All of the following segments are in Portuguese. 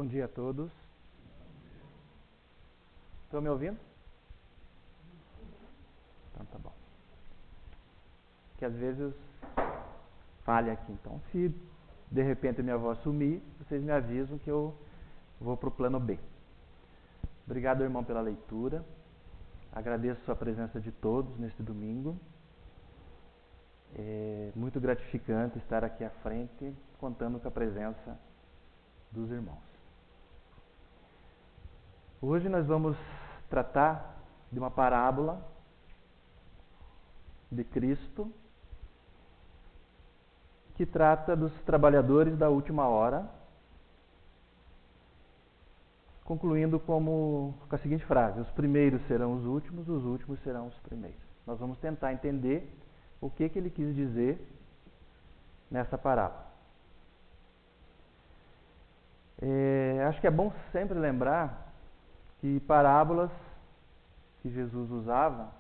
Bom dia a todos. Estão me ouvindo? Então tá bom. Que às vezes falha aqui. Então, se de repente minha voz sumir, vocês me avisam que eu vou para o plano B. Obrigado, irmão, pela leitura. Agradeço a presença de todos neste domingo. É muito gratificante estar aqui à frente, contando com a presença dos irmãos. Hoje nós vamos tratar de uma parábola de Cristo que trata dos trabalhadores da última hora, concluindo com a seguinte frase: os primeiros serão os últimos serão os primeiros. Nós vamos tentar entender o que ele quis dizer nessa parábola. Acho que é bom sempre lembrar que parábolas que Jesus usava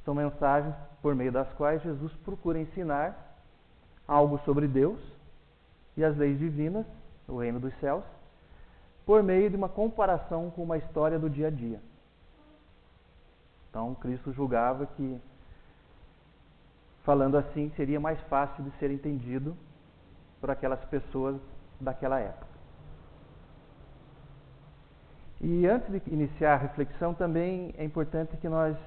são mensagens por meio das quais Jesus procura ensinar algo sobre Deus e as leis divinas, o reino dos céus, por meio de uma comparação com uma história do dia a dia. Então, Cristo julgava que, falando assim, seria mais fácil de ser entendido por aquelas pessoas daquela época. E antes de iniciar a reflexão, também é importante que nós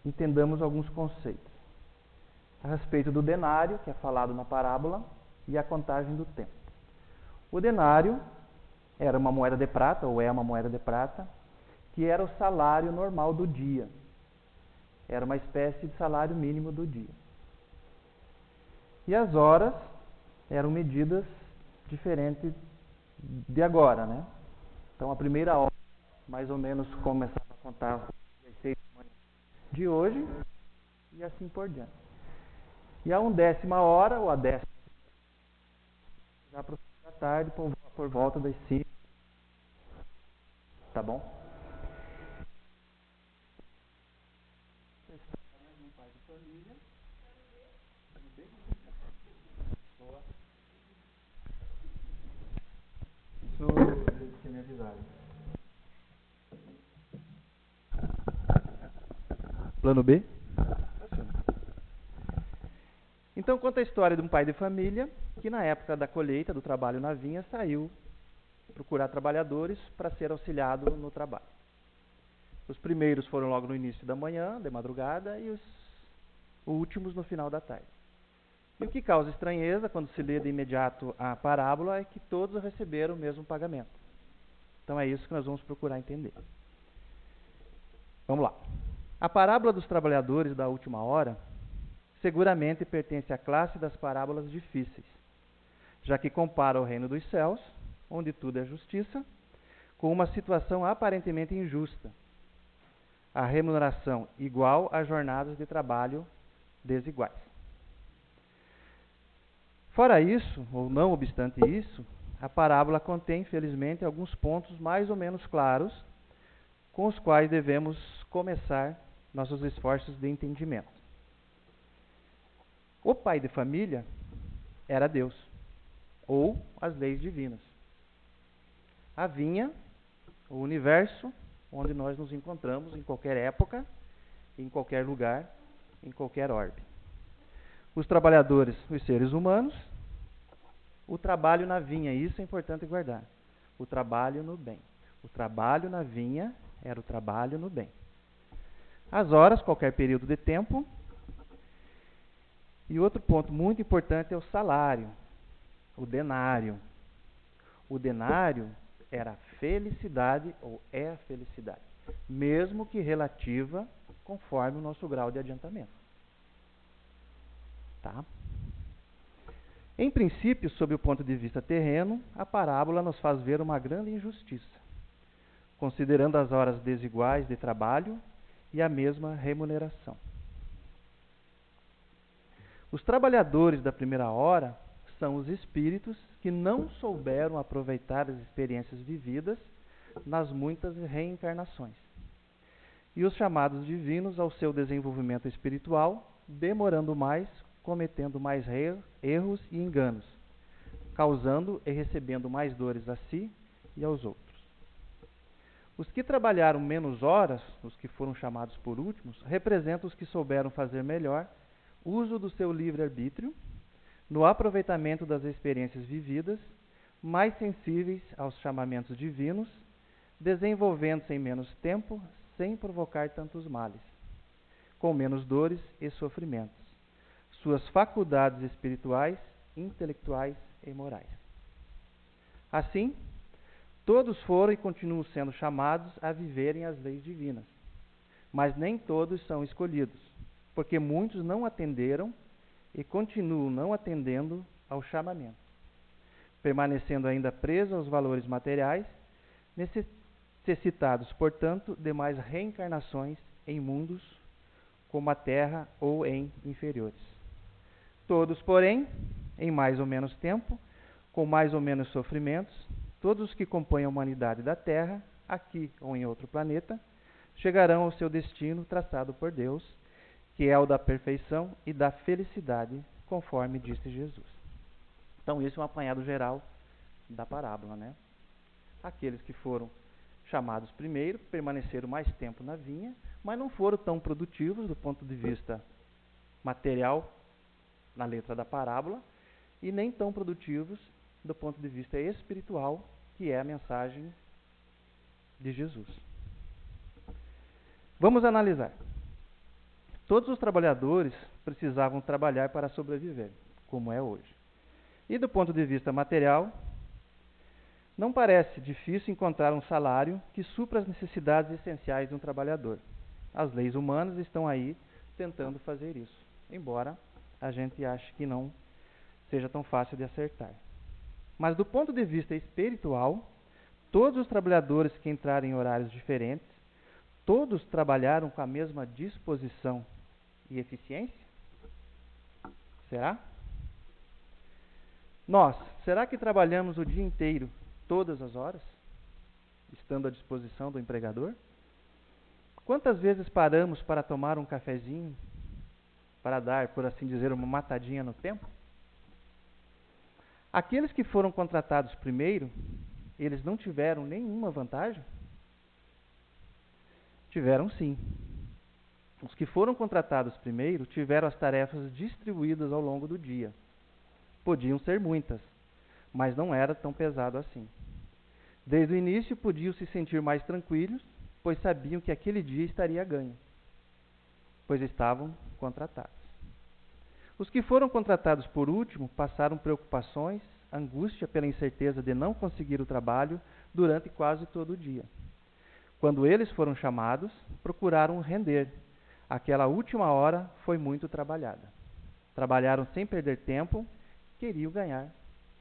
entendamos alguns conceitos a respeito do denário, que é falado na parábola, e a contagem do tempo. O denário era uma moeda de prata, ou é uma moeda de prata, que era o salário normal do dia. Era uma espécie de salário mínimo do dia. E as horas eram medidas diferentes de agora, né? Então, a primeira hora, mais ou menos, começava a contar às 6 da manhã de hoje, e assim por diante. E a 1ª hora, ou a 10ª, já para o fim da tarde, por volta das 5. Tá bom? Pai de família. Boa. Isso eles que me avisaram. Plano B? Então, conta a história de um pai de família que, na época da colheita, do trabalho na vinha, saiu procurar trabalhadores para ser auxiliado no trabalho. Os primeiros foram logo no início da manhã, de madrugada, e os últimos no final da tarde. E o que causa estranheza quando se lê de imediato a parábola é que todos receberam o mesmo pagamento. Então é isso que nós vamos procurar entender. Vamos lá. A parábola dos trabalhadores da última hora seguramente pertence à classe das parábolas difíceis, já que compara o reino dos céus, onde tudo é justiça, com uma situação aparentemente injusta, a remuneração igual a jornadas de trabalho desiguais. Fora isso, ou não obstante isso, a parábola contém, infelizmente, alguns pontos mais ou menos claros com os quais devemos começar nossos esforços de entendimento. O pai de família era Deus, ou as leis divinas. A vinha, o universo, onde nós nos encontramos em qualquer época, em qualquer lugar, em qualquer orbe. Os trabalhadores, os seres humanos, o trabalho na vinha, isso é importante guardar. O trabalho no bem. O trabalho na vinha era o trabalho no bem. As horas, qualquer período de tempo. E outro ponto muito importante é o salário, o denário. O denário era a felicidade, ou é a felicidade, mesmo que relativa, conforme o nosso grau de adiantamento. Tá? Em princípio, sob o ponto de vista terreno, a parábola nos faz ver uma grande injustiça, considerando as horas desiguais de trabalho e a mesma remuneração. Os trabalhadores da primeira hora são os espíritos que não souberam aproveitar as experiências vividas nas muitas reencarnações, e os chamados divinos ao seu desenvolvimento espiritual, demorando mais, cometendo mais erros e enganos, causando e recebendo mais dores a si e aos outros. Os que trabalharam menos horas, os que foram chamados por últimos, representam os que souberam fazer melhor uso do seu livre-arbítrio no aproveitamento das experiências vividas, mais sensíveis aos chamamentos divinos, desenvolvendo-se em menos tempo, sem provocar tantos males, com menos dores e sofrimentos, suas faculdades espirituais, intelectuais e morais. Assim, todos foram e continuam sendo chamados a viverem as leis divinas, mas nem todos são escolhidos, porque muitos não atenderam e continuam não atendendo ao chamamento, permanecendo ainda presos aos valores materiais, necessitados, portanto, de mais reencarnações em mundos como a Terra ou em inferiores. Todos, porém, em mais ou menos tempo, com mais ou menos sofrimentos, todos os que compõem a humanidade da Terra, aqui ou em outro planeta, chegarão ao seu destino traçado por Deus, que é o da perfeição e da felicidade, conforme disse Jesus. Então, isso é um apanhado geral da parábola, né? Aqueles que foram chamados primeiro, permaneceram mais tempo na vinha, mas não foram tão produtivos do ponto de vista material, na letra da parábola, e nem tão produtivos do ponto de vista espiritual, que é a mensagem de Jesus. Vamos analisar. Todos os trabalhadores precisavam trabalhar para sobreviver, como é hoje. E do ponto de vista material, não parece difícil encontrar um salário que supra as necessidades essenciais de um trabalhador. As leis humanas estão aí tentando fazer isso, embora a gente ache que não seja tão fácil de acertar. Mas do ponto de vista espiritual, todos os trabalhadores que entraram em horários diferentes, todos trabalharam com a mesma disposição e eficiência? Será? Nós, será que trabalhamos o dia inteiro, todas as horas, estando à disposição do empregador? Quantas vezes paramos para tomar um cafezinho, para dar, por assim dizer, uma matadinha no tempo? Aqueles que foram contratados primeiro, eles não tiveram nenhuma vantagem? Tiveram sim. Os que foram contratados primeiro tiveram as tarefas distribuídas ao longo do dia. Podiam ser muitas, mas não era tão pesado assim. Desde o início podiam se sentir mais tranquilos, pois sabiam que aquele dia estaria ganho, pois estavam contratados. Os que foram contratados por último passaram preocupações, angústia pela incerteza de não conseguir o trabalho durante quase todo o dia. Quando eles foram chamados, procuraram render. Aquela última hora foi muito trabalhada. Trabalharam sem perder tempo, queriam ganhar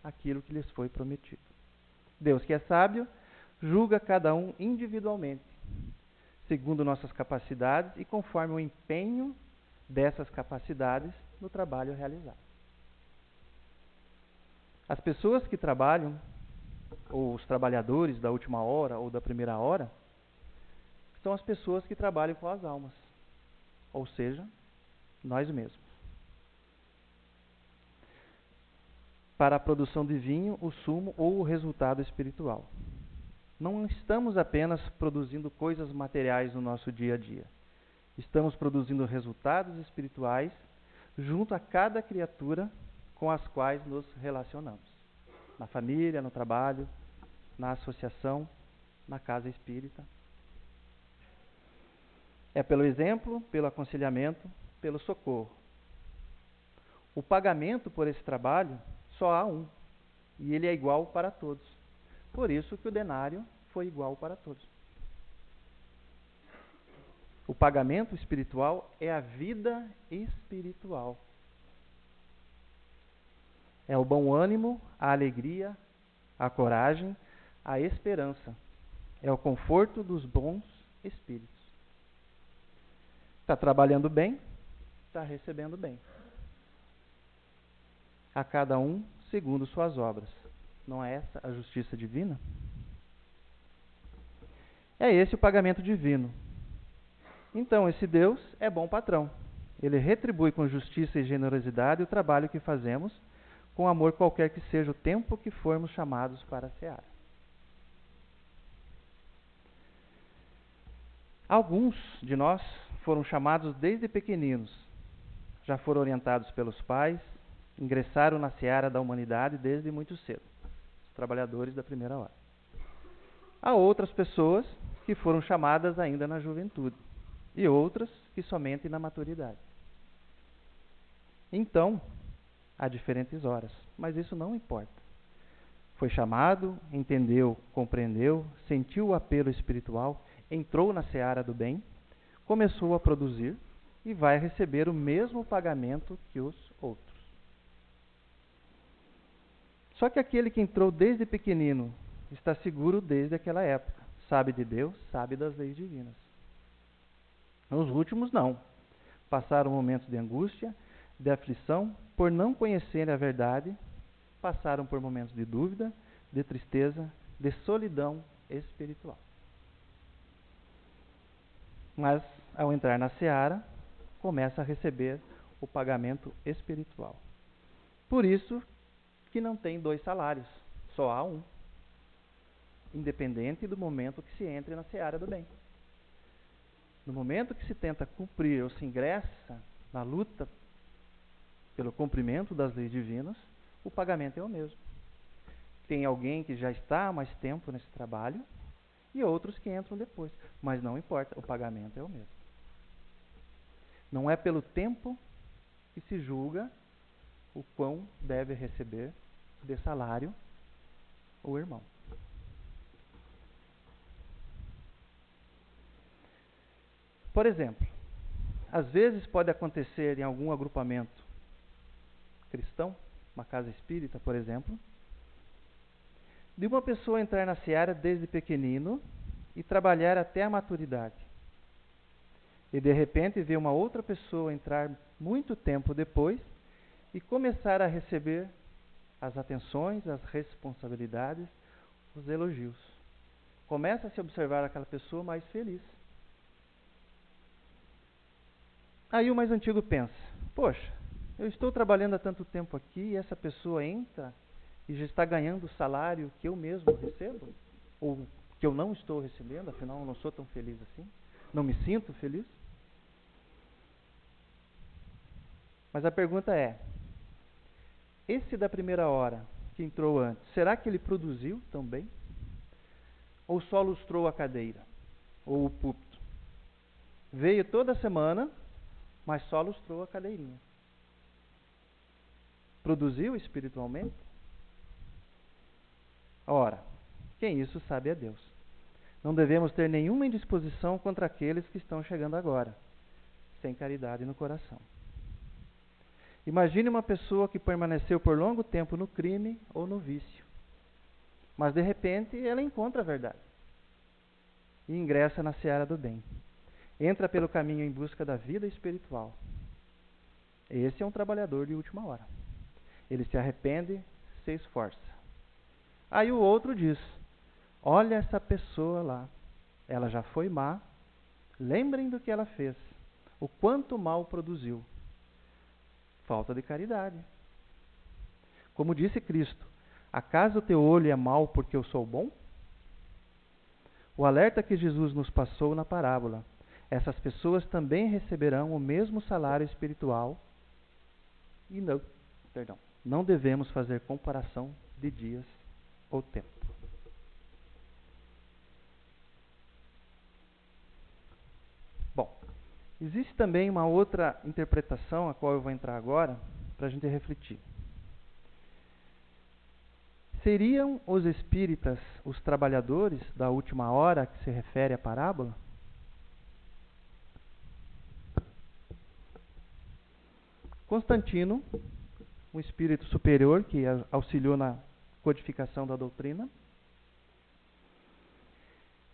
aquilo que lhes foi prometido. Deus, que é sábio, julga cada um individualmente, segundo nossas capacidades e conforme o empenho dessas capacidades no trabalho realizado. As pessoas que trabalham, ou os trabalhadores da última hora ou da primeira hora, são as pessoas que trabalham com as almas, ou seja, nós mesmos. Para a produção de vinho, o sumo ou o resultado espiritual. Não estamos apenas produzindo coisas materiais no nosso dia a dia. Estamos produzindo resultados espirituais junto a cada criatura com as quais nos relacionamos. Na família, no trabalho, na associação, na casa espírita. É pelo exemplo, pelo aconselhamento, pelo socorro. O pagamento por esse trabalho só há um, e ele é igual para todos. Por isso que o denário foi igual para todos. O pagamento espiritual é a vida espiritual. É o bom ânimo, a alegria, a coragem, a esperança. É o conforto dos bons espíritos. Está trabalhando bem, está recebendo bem. A cada um segundo suas obras. Não é essa a justiça divina? É esse o pagamento divino. Então, esse Deus é bom patrão. Ele retribui com justiça e generosidade o trabalho que fazemos, com amor qualquer que seja o tempo que formos chamados para a seara. Alguns de nós foram chamados desde pequeninos, já foram orientados pelos pais, ingressaram na seara da humanidade desde muito cedo, os trabalhadores da primeira hora. Há outras pessoas que foram chamadas ainda na juventude e outras que somente na maturidade. Então, há diferentes horas, mas isso não importa. Foi chamado, entendeu, compreendeu, sentiu o apelo espiritual, entrou na seara do bem, começou a produzir e vai receber o mesmo pagamento que os outros. Só que aquele que entrou desde pequenino está seguro desde aquela época, sabe de Deus, sabe das leis divinas. Os últimos não. Passaram momentos de angústia, de aflição, por não conhecerem a verdade, passaram por momentos de dúvida, de tristeza, de solidão espiritual. Mas, ao entrar na seara, começa a receber o pagamento espiritual. Por isso que não tem 2 salários, só há um, independente do momento que se entre na seara do bem. No momento que se tenta cumprir ou se ingressa na luta pelo cumprimento das leis divinas, o pagamento é o mesmo. Tem alguém que já está há mais tempo nesse trabalho e outros que entram depois, mas não importa, o pagamento é o mesmo. Não é pelo tempo que se julga o quão deve receber de salário o irmão. Por exemplo, às vezes pode acontecer em algum agrupamento cristão, uma casa espírita, por exemplo, de uma pessoa entrar na seara desde pequenino e trabalhar até a maturidade. E de repente ver uma outra pessoa entrar muito tempo depois e começar a receber as atenções, as responsabilidades, os elogios. Começa a se observar aquela pessoa mais feliz. Aí o mais antigo pensa, poxa, eu estou trabalhando há tanto tempo aqui e essa pessoa entra e já está ganhando o salário que eu mesmo recebo? Ou que eu não estou recebendo, afinal eu não sou tão feliz assim? Não me sinto feliz? Mas a pergunta é, esse da primeira hora, que entrou antes, será que ele produziu também? Ou só lustrou a cadeira? Ou o púlpito? Veio toda semana, mas só lustrou a cadeirinha. Produziu espiritualmente? Ora, quem isso sabe é Deus. Não devemos ter nenhuma indisposição contra aqueles que estão chegando agora, sem caridade no coração. Imagine uma pessoa que permaneceu por longo tempo no crime ou no vício, mas de repente ela encontra a verdade e ingressa na seara do bem. Entra pelo caminho em busca da vida espiritual. Esse é um trabalhador de última hora. Ele se arrepende, se esforça. Aí o outro diz, olha essa pessoa lá, ela já foi má, lembrem do que ela fez, o quanto mal produziu. Falta de caridade. Como disse Cristo, acaso o teu olho é mau porque eu sou bom? O alerta que Jesus nos passou na parábola, essas pessoas também receberão o mesmo salário espiritual e não devemos fazer comparação de dias ou tempo. Bom, existe também uma outra interpretação, a qual eu vou entrar agora, para a gente refletir. Seriam os espíritas os trabalhadores da última hora a que se refere a parábola? Constantino, um espírito superior que auxiliou na codificação da doutrina,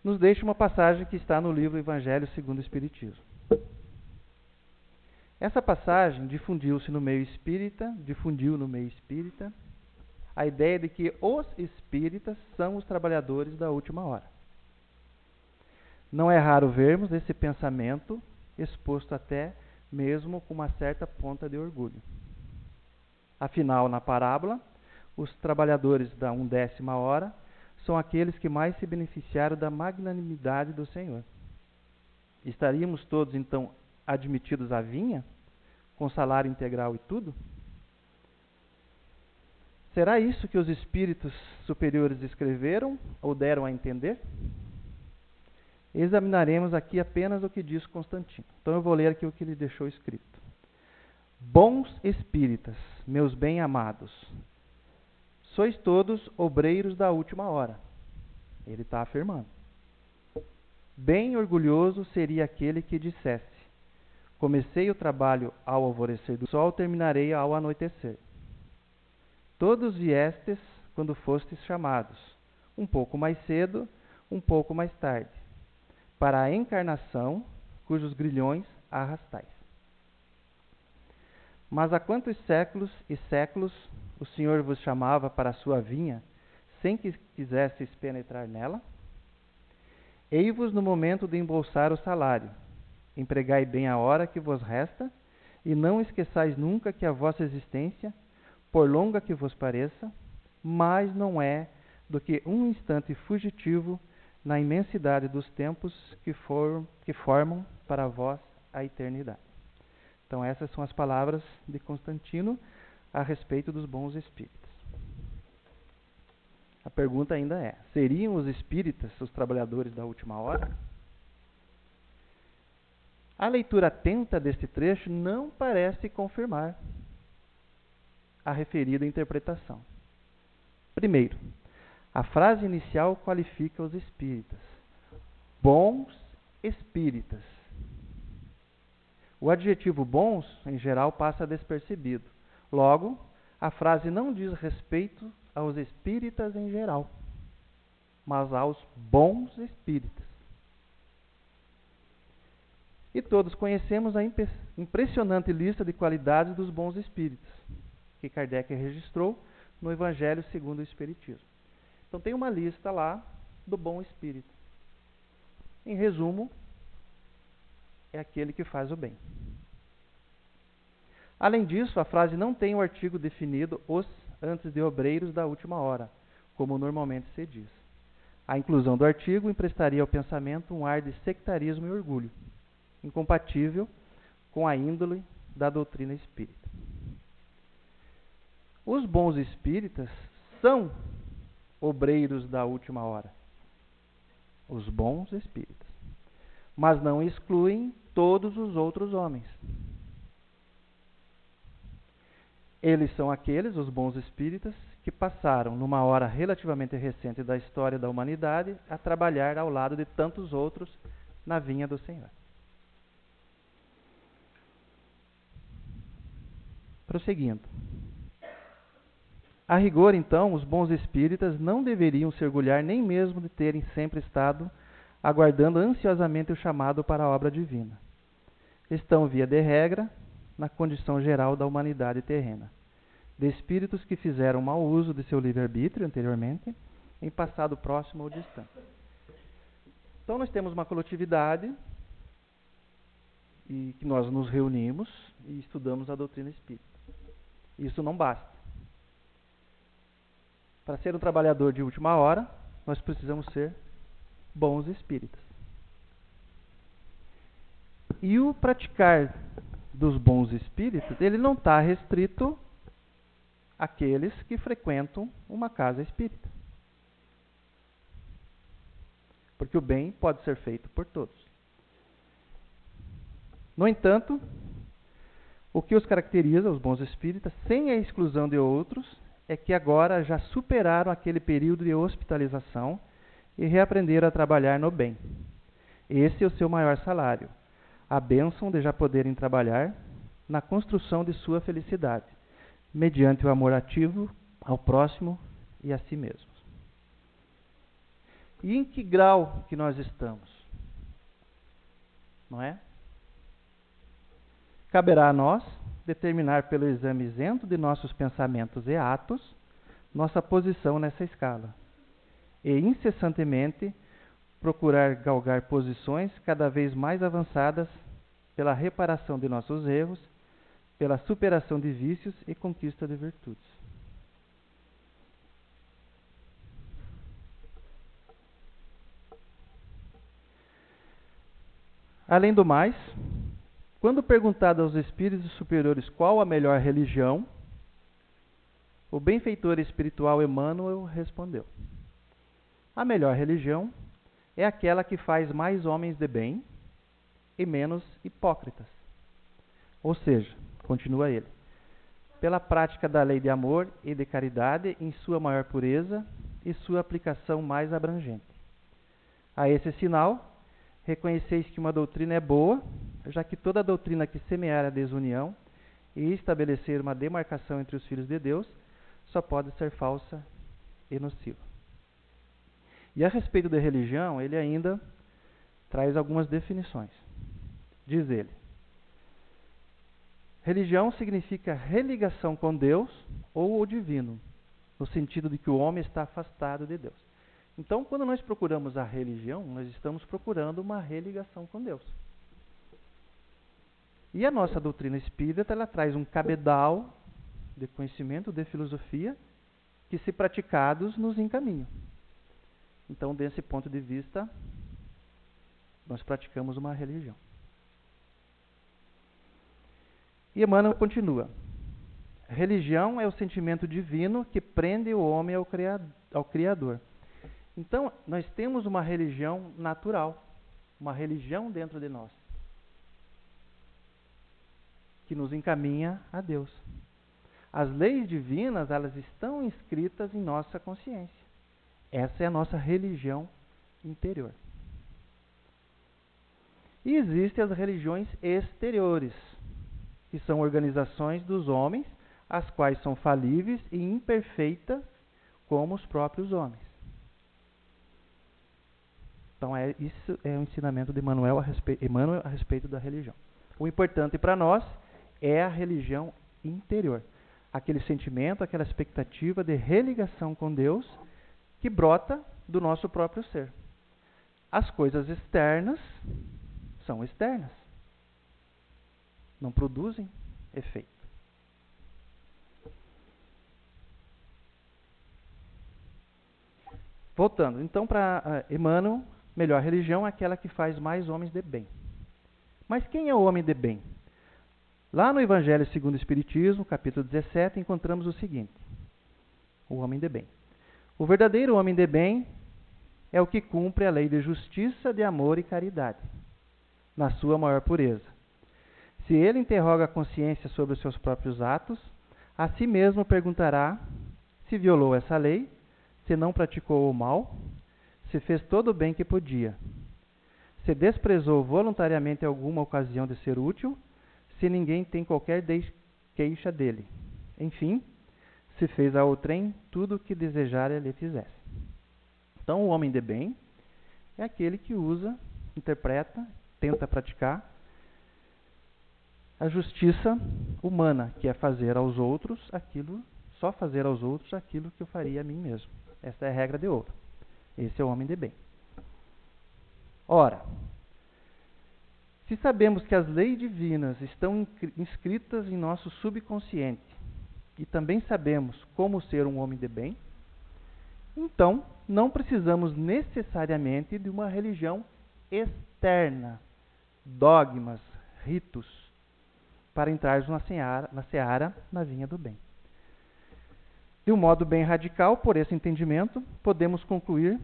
nos deixa uma passagem que está no livro Evangelho segundo o Espiritismo. Essa passagem difundiu no meio espírita a ideia de que os espíritas são os trabalhadores da última hora. Não é raro vermos esse pensamento exposto até mesmo com uma certa ponta de orgulho. Afinal, na parábola, os trabalhadores da 1/10 hora são aqueles que mais se beneficiaram da magnanimidade do Senhor. Estaríamos todos, então, admitidos à vinha, com salário integral e tudo? Será isso que os espíritos superiores escreveram ou deram a entender? Examinaremos aqui apenas o que diz Constantino. Então eu vou ler aqui o que ele deixou escrito. Bons espíritas, meus bem-amados, sois todos obreiros da última hora. Ele está afirmando. Bem orgulhoso seria aquele que dissesse: comecei o trabalho ao alvorecer do sol, terminarei ao anoitecer. Todos viestes quando fostes chamados, um pouco mais cedo, um pouco mais tarde, para a encarnação cujos grilhões arrastais. Mas há quantos séculos e séculos o Senhor vos chamava para a sua vinha, sem que quisesseis penetrar nela? Ei-vos no momento de embolsar o salário. Empregai bem a hora que vos resta, e não esqueçais nunca que a vossa existência, por longa que vos pareça, mais não é do que um instante fugitivo na imensidade dos tempos que formam para vós a eternidade. Então essas são as palavras de Constantino a respeito dos bons espíritos. A pergunta ainda é: seriam os espíritas os trabalhadores da última hora? A leitura atenta deste trecho não parece confirmar a referida interpretação. Primeiro, a frase inicial qualifica os espíritas. Bons espíritas. O adjetivo bons, em geral, passa despercebido. Logo, a frase não diz respeito aos espíritas em geral, mas aos bons espíritas. E todos conhecemos a impressionante lista de qualidades dos bons espíritos, que Kardec registrou no Evangelho segundo o Espiritismo. Então tem uma lista lá do bom espírito. Em resumo, é aquele que faz o bem. Além disso, a frase não tem o artigo definido os antes de obreiros da última hora, como normalmente se diz. A inclusão do artigo emprestaria ao pensamento um ar de sectarismo e orgulho, incompatível com a índole da doutrina espírita. Os bons espíritas são obreiros da última hora. Os bons espíritas. Mas não excluem todos os outros homens. Eles são aqueles, os bons espíritas, que passaram, numa hora relativamente recente da história da humanidade, a trabalhar ao lado de tantos outros na vinha do Senhor. Prosseguindo. A rigor, então, os bons espíritas não deveriam se orgulhar nem mesmo de terem sempre estado aguardando ansiosamente o chamado para a obra divina. Estão, via de regra, na condição geral da humanidade terrena, de espíritos que fizeram mau uso de seu livre-arbítrio anteriormente, em passado próximo ou distante. Então nós temos uma coletividade e que nós nos reunimos e estudamos a doutrina espírita. Isso não basta. Para ser um trabalhador de última hora, nós precisamos ser bons espíritas. E o praticar dos bons espíritos, ele não está restrito àqueles que frequentam uma casa espírita. Porque o bem pode ser feito por todos. No entanto, o que os caracteriza, os bons espíritas, sem a exclusão de outros, é que agora já superaram aquele período de hospitalização e reaprenderam a trabalhar no bem. Esse é o seu maior salário, a bênção de já poderem trabalhar na construção de sua felicidade, mediante o amor ativo ao próximo e a si mesmos. E em que grau que nós estamos? Não é? Caberá a nós determinar pelo exame isento de nossos pensamentos e atos nossa posição nessa escala e incessantemente procurar galgar posições cada vez mais avançadas pela reparação de nossos erros, pela superação de vícios e conquista de virtudes. Além do mais, quando perguntado aos espíritos superiores qual a melhor religião, o benfeitor espiritual Emmanuel respondeu: a melhor religião é aquela que faz mais homens de bem e menos hipócritas. Ou seja, continua ele, pela prática da lei de amor e de caridade em sua maior pureza e sua aplicação mais abrangente. A esse sinal, reconheceis que uma doutrina é boa, já que toda doutrina que semear a desunião e estabelecer uma demarcação entre os filhos de Deus só pode ser falsa e nociva. E a respeito da religião, ele ainda traz algumas definições. Diz ele: religião significa religação com Deus ou o divino, no sentido de que o homem está afastado de Deus. Então, quando nós procuramos a religião, nós estamos procurando uma religação com Deus. E a nossa doutrina espírita, ela traz um cabedal de conhecimento, de filosofia, que, se praticados, nos encaminham. Então, desse ponto de vista, nós praticamos uma religião. E Emmanuel continua: religião é o sentimento divino que prende o homem ao Criador. Então, nós temos uma religião natural, uma religião dentro de nós, que nos encaminha a Deus. As leis divinas, elas estão inscritas em nossa consciência. Essa é a nossa religião interior. E existem as religiões exteriores, que são organizações dos homens, as quais são falíveis e imperfeitas como os próprios homens. Então, isso é o ensinamento de Emmanuel a respeito da religião. O importante para nós é a religião interior. Aquele sentimento, aquela expectativa de religação com Deus que brota do nosso próprio ser. As coisas externas são externas. Não produzem efeito. Voltando, então, para Emmanuel, melhor religião é aquela que faz mais homens de bem. Mas quem é o homem de bem? Lá no Evangelho segundo o Espiritismo, capítulo 17, encontramos o seguinte: o homem de bem. O verdadeiro homem de bem é o que cumpre a lei de justiça, de amor e caridade, na sua maior pureza. Se ele interroga a consciência sobre os seus próprios atos, a si mesmo perguntará se violou essa lei, se não praticou o mal, se fez todo o bem que podia, se desprezou voluntariamente alguma ocasião de ser útil, se ninguém tem qualquer queixa dele. Enfim, se fez a outrem tudo o que desejara lhe fizesse. Então, o homem de bem é aquele que usa, interpreta, tenta praticar a justiça humana, que é fazer aos outros aquilo, só fazer aos outros aquilo que eu faria a mim mesmo. Essa é a regra de ouro. Esse é o homem de bem. Ora, se sabemos que as leis divinas estão inscritas em nosso subconsciente e também sabemos como ser um homem de bem, então não precisamos necessariamente de uma religião externa, dogmas, ritos, para entrarmos na seara, na vinha do bem. De um modo bem radical, por esse entendimento, podemos concluir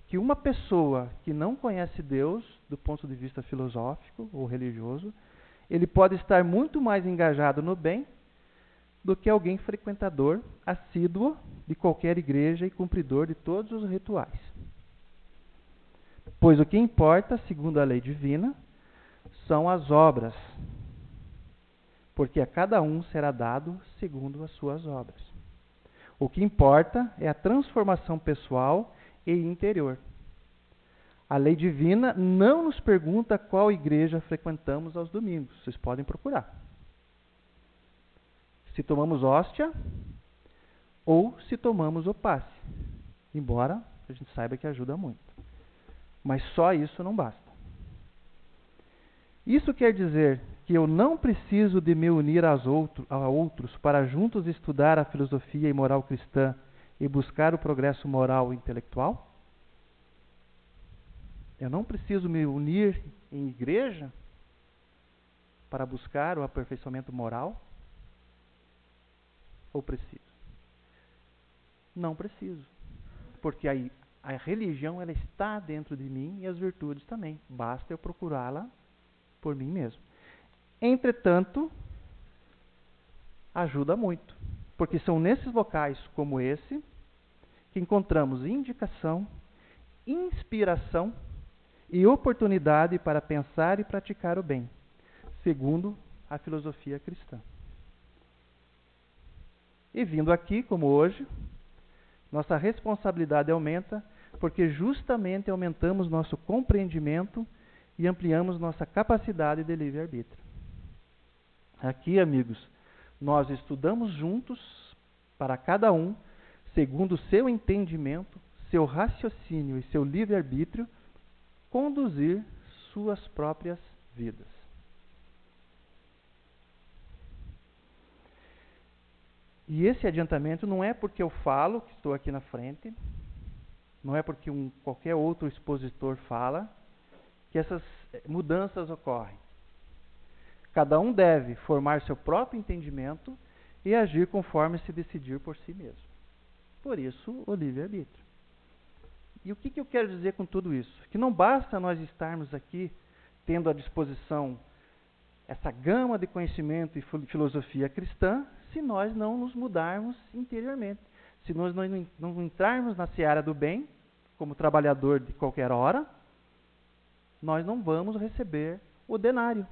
que uma pessoa que não conhece Deus, do ponto de vista filosófico ou religioso, ele pode estar muito mais engajado no bem do que alguém frequentador, assíduo de qualquer igreja e cumpridor de todos os rituais. Pois o que importa, segundo a lei divina, são as obras, porque a cada um será dado segundo as suas obras. O que importa é a transformação pessoal e interior. A lei divina não nos pergunta qual igreja frequentamos aos domingos. Vocês podem procurar. Se tomamos hóstia ou se tomamos o passe. Embora a gente saiba que ajuda muito. Mas só isso não basta. Isso quer dizer que eu não preciso de me unir a outros para juntos estudar a filosofia e moral cristã e buscar o progresso moral e intelectual? Eu não preciso me unir em igreja para buscar o aperfeiçoamento moral? Ou preciso? Não preciso. Porque a religião ela está dentro de mim e as virtudes também. Basta eu procurá-la por mim mesmo. Entretanto, ajuda muito. Porque são nesses locais como esse que encontramos indicação, inspiração e oportunidade para pensar e praticar o bem, segundo a filosofia cristã. E vindo aqui, como hoje, nossa responsabilidade aumenta, porque justamente aumentamos nosso compreendimento e ampliamos nossa capacidade de livre-arbítrio. Aqui, amigos, nós estudamos juntos, para cada um, segundo o seu entendimento, seu raciocínio e seu livre-arbítrio, conduzir suas próprias vidas. E esse adiantamento não é porque eu falo, que estou aqui na frente, não é porque qualquer outro expositor fala, que essas mudanças ocorrem. Cada um deve formar seu próprio entendimento e agir conforme se decidir por si mesmo. Por isso, o livre-arbítrio. E o que eu quero dizer com tudo isso? Que não basta nós estarmos aqui tendo à disposição essa gama de conhecimento e filosofia cristã, se nós não nos mudarmos interiormente. Se nós não entrarmos na seara do bem, como trabalhador de qualquer hora, nós não vamos receber o denário,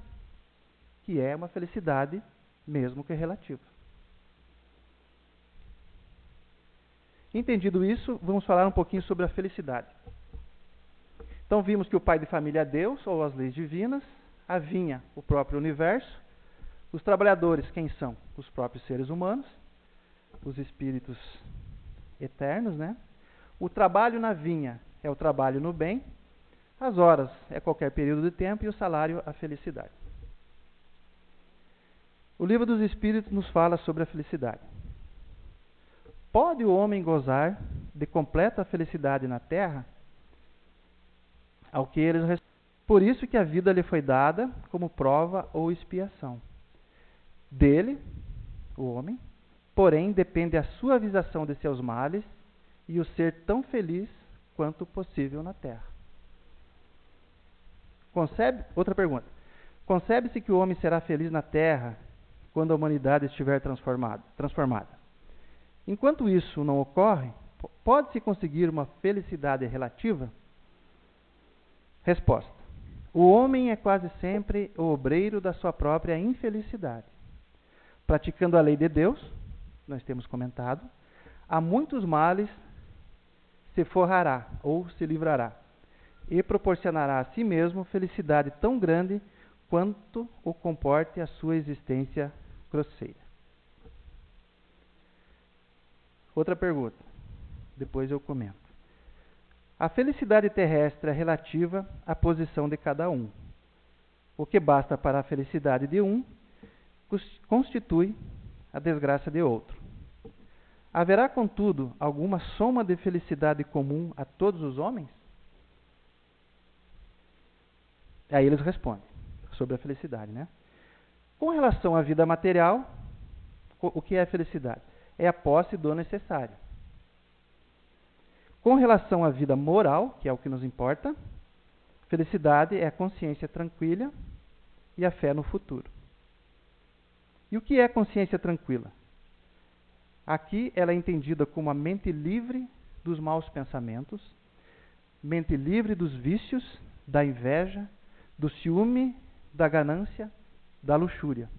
que é uma felicidade, mesmo que relativa. Entendido isso, vamos falar um pouquinho sobre a felicidade. Então vimos que o pai de família é Deus, ou as leis divinas, a vinha, o próprio universo, os trabalhadores, quem são? Os próprios seres humanos, os espíritos eternos, né? O trabalho na vinha é o trabalho no bem, as horas é qualquer período de tempo e o salário a felicidade. O livro dos Espíritos nos fala sobre a felicidade. Pode o homem gozar de completa felicidade na terra? Ao que eles respondem. Por isso que a vida lhe foi dada como prova ou expiação. Dele, o homem, porém depende a suavização de seus males e o ser tão feliz quanto possível na terra. Outra pergunta. Concebe-se que o homem será feliz na terra quando a humanidade estiver transformada? Enquanto isso não ocorre, pode-se conseguir uma felicidade relativa? Resposta. O homem é quase sempre o obreiro da sua própria infelicidade. Praticando a lei de Deus, nós temos comentado, a muitos males se forrará ou se livrará e proporcionará a si mesmo felicidade tão grande quanto o comporte a sua existência grosseira. Outra pergunta, depois eu comento. A felicidade terrestre é relativa à posição de cada um. O que basta para a felicidade de um constitui a desgraça de outro. Haverá, contudo, alguma soma de felicidade comum a todos os homens? Aí eles respondem sobre a felicidade, né? Com relação à vida material, o que é a felicidade? É a posse do necessário. Com relação à vida moral, que é o que nos importa, felicidade é a consciência tranquila e a fé no futuro. E o que é consciência tranquila? Aqui ela é entendida como a mente livre dos maus pensamentos, mente livre dos vícios, da inveja, do ciúme, da ganância, da luxúria.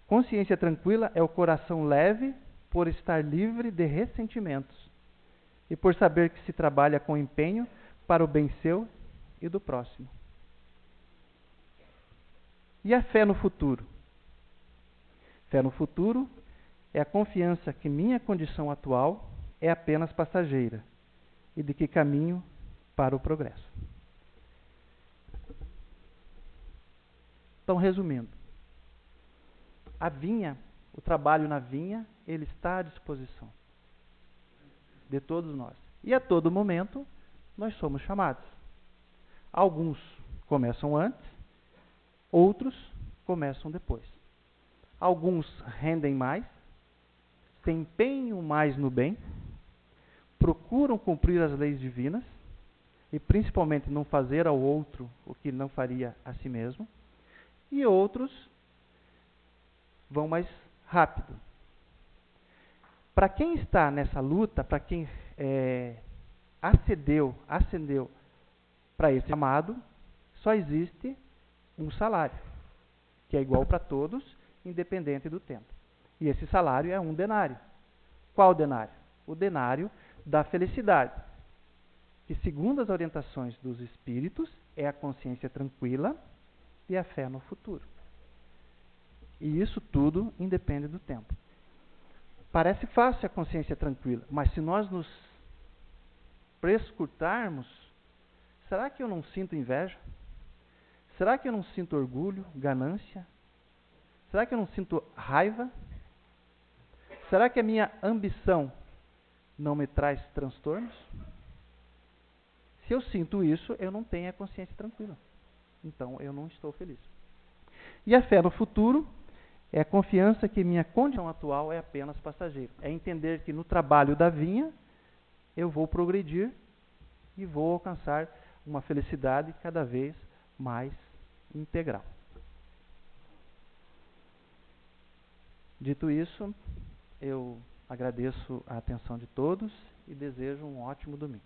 Consciência tranquila é o coração leve por estar livre de ressentimentos e por saber que se trabalha com empenho para o bem seu e do próximo. E a fé no futuro? Fé no futuro é a confiança que minha condição atual é apenas passageira e de que caminho para o progresso. Então, resumindo, a vinha, o trabalho na vinha, ele está à disposição de todos nós. E a todo momento, nós somos chamados. Alguns começam antes, outros começam depois. Alguns rendem mais, se empenham mais no bem, procuram cumprir as leis divinas, e principalmente não fazer ao outro o que não faria a si mesmo, e outros vão mais rápido. Para quem está nessa luta, para quem ascendeu para esse chamado, só existe um salário, que é igual para todos, independente do tempo. E esse salário é 1 denário. Qual denário? O denário da felicidade, que segundo as orientações dos espíritos, é a consciência tranquila e a fé no futuro. E isso tudo independe do tempo. Parece fácil a consciência tranquila, mas se nós nos prescrutarmos, será que eu não sinto inveja? Será que eu não sinto orgulho, ganância? Será que eu não sinto raiva? Será que a minha ambição não me traz transtornos? Se eu sinto isso, eu não tenho a consciência tranquila. Então, eu não estou feliz. E a fé no futuro é a confiança que minha condição atual é apenas passageira. É entender que no trabalho da vinha, eu vou progredir e vou alcançar uma felicidade cada vez mais integral. Dito isso, eu agradeço a atenção de todos e desejo um ótimo domingo.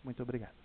Muito obrigado.